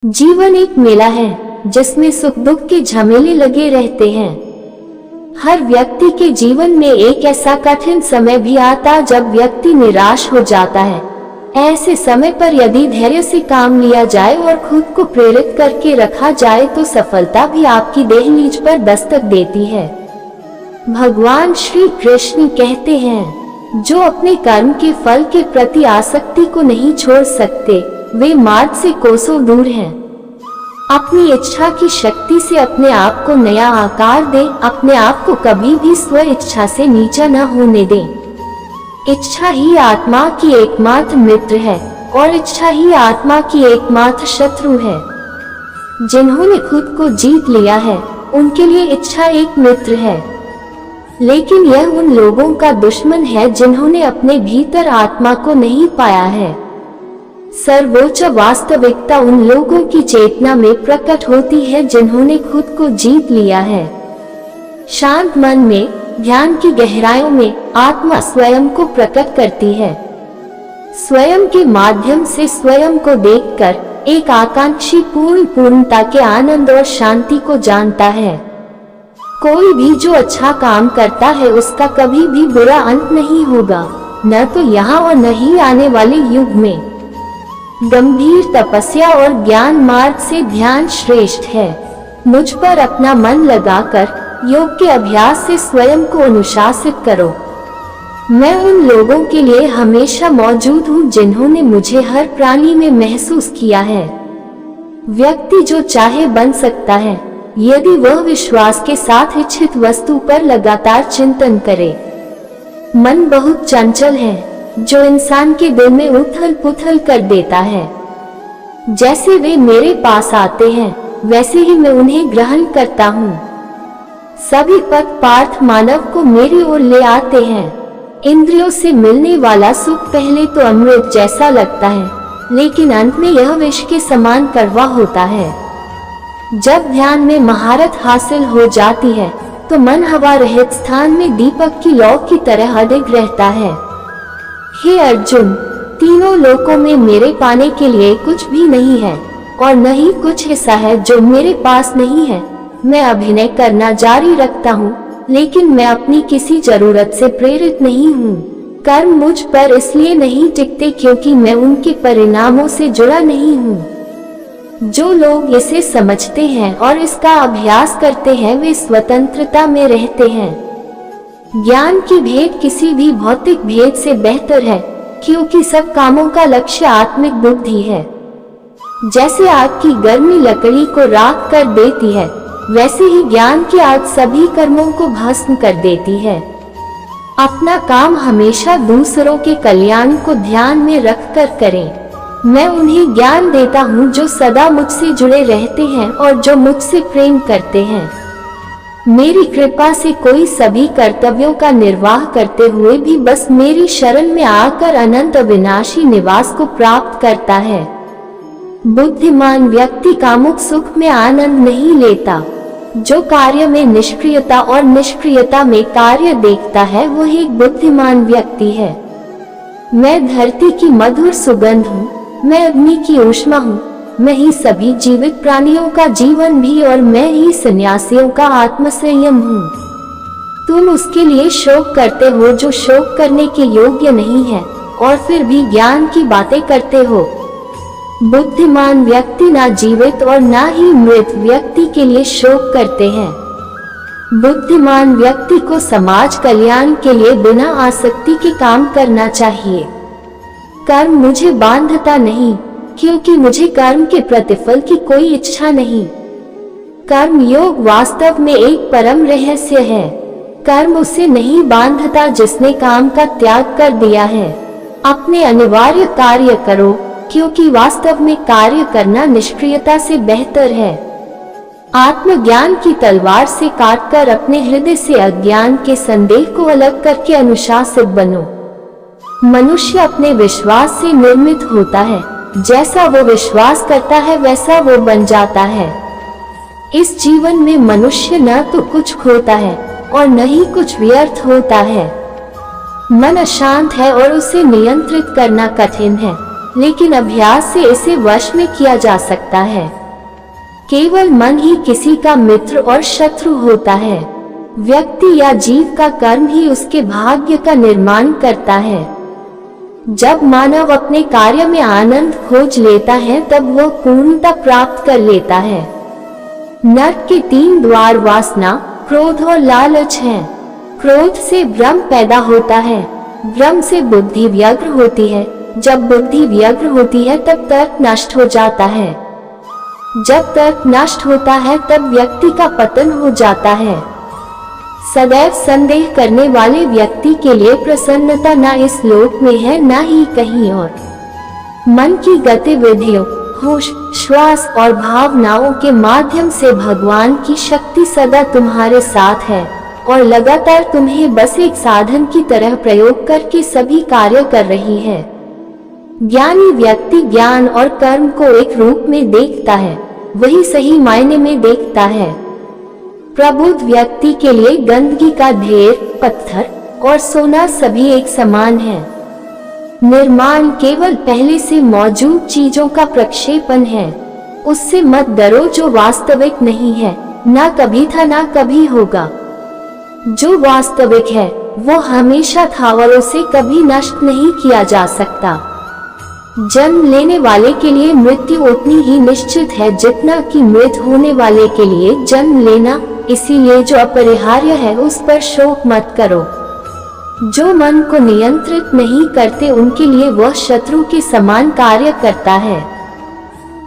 जीवन एक मेला है जिसमें सुख दुख के झमेले लगे रहते हैं। हर व्यक्ति के जीवन में एक ऐसा कठिन समय भी आता जब व्यक्ति निराश हो जाता है। ऐसे समय पर यदि धैर्य से काम लिया जाए और खुद को प्रेरित करके रखा जाए तो सफलता भी आपकी दहलीज पर दस्तक देती है। भगवान श्री कृष्ण कहते हैं, जो अपने कर्म के फल के प्रति आसक्ति को नहीं छोड़ सकते वे मार्ग से कोसों दूर हैं। अपनी इच्छा की शक्ति से अपने आप को नया आकार दें, अपने आप को कभी भी स्व इच्छा से नीचा न होने दें। इच्छा ही आत्मा की एकमात्र मित्र है और इच्छा ही आत्मा की एकमात्र शत्रु है। जिन्होंने खुद को जीत लिया है उनके लिए इच्छा एक मित्र है, लेकिन यह उन लोगों का दुश्मन है जिन्होंने अपने भीतर आत्मा को नहीं पाया है। सर्वोच्च वास्तविकता उन लोगों की चेतना में प्रकट होती है जिन्होंने खुद को जीत लिया है। शांत मन में, ध्यान की गहराइयों में आत्मा स्वयं को प्रकट करती है। स्वयं के माध्यम से स्वयं को देखकर एक आकांक्षी पूर्णता के आनंद और शांति को जानता है। कोई भी जो अच्छा काम करता है उसका कभी भी बुरा अंत नहीं होगा, न तो यहाँ और न ही आने वाले युग में। गंभीर तपस्या और ज्ञान मार्ग से ध्यान श्रेष्ठ है। मुझ पर अपना मन लगाकर योग के अभ्यास से स्वयं को अनुशासित करो। मैं उन लोगों के लिए हमेशा मौजूद हूँ जिन्होंने मुझे हर प्राणी में महसूस किया है। व्यक्ति जो चाहे बन सकता है यदि वह विश्वास के साथ इच्छित वस्तु पर लगातार चिंतन करे। मन बहुत चंचल है जो इंसान के दिल में उथल पुथल कर देता है। जैसे वे मेरे पास आते हैं वैसे ही मैं उन्हें ग्रहण करता हूँ। सभी पक्षपात मानव को मेरी ओर ले आते हैं। इंद्रियों से मिलने वाला सुख पहले तो अमृत जैसा लगता है, लेकिन अंत में यह विष के समान कड़वा होता है। जब ध्यान में महारत हासिल हो जाती है तो मन हवा रहित स्थान में दीपक की लौ की तरह अडिग रहता है। हे अर्जुन, तीनों लोकों में मेरे पाने के लिए कुछ भी नहीं है और न ही कुछ ऐसा है जो मेरे पास नहीं है। मैं अभिनय करना जारी रखता हूँ, लेकिन मैं अपनी किसी जरूरत से प्रेरित नहीं हूँ। कर्म मुझ पर इसलिए नहीं टिकते क्योंकि मैं उनके परिणामों से जुड़ा नहीं हूँ। जो लोग इसे समझते हैं और इसका अभ्यास करते हैं वे स्वतंत्रता में रहते हैं। ज्ञान की भेद किसी भी भौतिक भेद से बेहतर है क्योंकि सब कामों का लक्ष्य आत्मिक बुद्धि है। जैसे आग की गर्मी लकड़ी को राख कर देती है, वैसे ही ज्ञान की आग सभी कर्मों को भस्म कर देती है। अपना काम हमेशा दूसरों के कल्याण को ध्यान में रखकर करें। मैं उन्हें ज्ञान देता हूँ जो सदा मुझसे जुड़े रहते हैं और जो मुझसे प्रेम करते हैं। मेरी कृपा से कोई सभी कर्तव्यों का निर्वाह करते हुए भी बस मेरी शरण में आकर अनंत अविनाशी निवास को प्राप्त करता है। बुद्धिमान व्यक्ति कामुक सुख में आनंद नहीं लेता। जो कार्य में निष्क्रियता और निष्क्रियता में कार्य देखता है वह एक बुद्धिमान व्यक्ति है। मैं धरती की मधुर सुगंध हूँ, मैं अग्नि की ऊष्मा हूँ, मैं ही सभी जीवित प्राणियों का जीवन भी और मैं ही सन्यासियों का आत्मसंयम हूँ। तुम उसके लिए शोक करते हो जो शोक करने के योग्य नहीं है और फिर भी ज्ञान की बातें करते हो। बुद्धिमान व्यक्ति ना जीवित और ना ही मृत व्यक्ति के लिए शोक करते हैं। बुद्धिमान व्यक्ति को समाज कल्याण के लिए बिना आसक्ति के काम करना चाहिए। कर्म मुझे बांधता नहीं क्योंकि मुझे कर्म के प्रतिफल की कोई इच्छा नहीं। कर्म योग वास्तव में एक परम रहस्य है। कर्म उसे नहीं बांधता जिसने काम का त्याग कर दिया है। अपने अनिवार्य कार्य करो क्योंकि वास्तव में कार्य करना निष्क्रियता से बेहतर है। आत्मज्ञान की तलवार से काटकर अपने हृदय से अज्ञान के संदेह को अलग करके अनुशासित बनो। मनुष्य अपने विश्वास से निर्मित होता है। जैसा वो विश्वास करता है वैसा वो बन जाता है। इस जीवन में मनुष्य न तो कुछ खोता है और न ही कुछ व्यर्थ होता है। मन अशांत है और उसे नियंत्रित करना कठिन है। लेकिन अभ्यास से इसे वश में किया जा सकता है। केवल मन ही किसी का मित्र और शत्रु होता है। व्यक्ति या जीव का कर्म ही उसके भाग्य का निर्माण करता है। जब मानव अपने कार्य में आनंद खोज लेता है तब वह पूर्णता प्राप्त कर लेता है। नरक के 3 द्वार वासना, क्रोध और लालच हैं। क्रोध से भ्रम पैदा होता है, भ्रम से बुद्धि व्यग्र होती है, जब बुद्धि व्यग्र होती है तब तर्क नष्ट हो जाता है, जब तर्क नष्ट होता है तब व्यक्ति का पतन हो जाता है। सदैव संदेह करने वाले व्यक्ति के लिए प्रसन्नता न इस लोक में है न ही कहीं और। मन की गतिविधियों, होश, श्वास और भावनाओं के माध्यम से भगवान की शक्ति सदा तुम्हारे साथ है और लगातार तुम्हें बस एक साधन की तरह प्रयोग करके सभी कार्य कर रही है। ज्ञानी व्यक्ति ज्ञान और कर्म को एक रूप में देखता है, वही सही मायने में देखता है। प्रबुद्ध व्यक्ति के लिए गंदगी का ढेर, पत्थर और सोना सभी एक समान है। निर्माण केवल पहले से मौजूद चीजों का प्रक्षेपण है। उससे मत डरो जो वास्तविक नहीं है, ना कभी था ना कभी होगा। जो वास्तविक है वो हमेशा था और उसे कभी नष्ट नहीं किया जा सकता। जन्म लेने वाले के लिए मृत्यु उतनी ही निश्चित है जितना कि मृत होने वाले के लिए जन्म लेना, इसीलिए जो अपरिहार्य है उस पर शोक मत करो। जो मन को नियंत्रित नहीं करते उनके लिए वह शत्रु के समान कार्य करता है।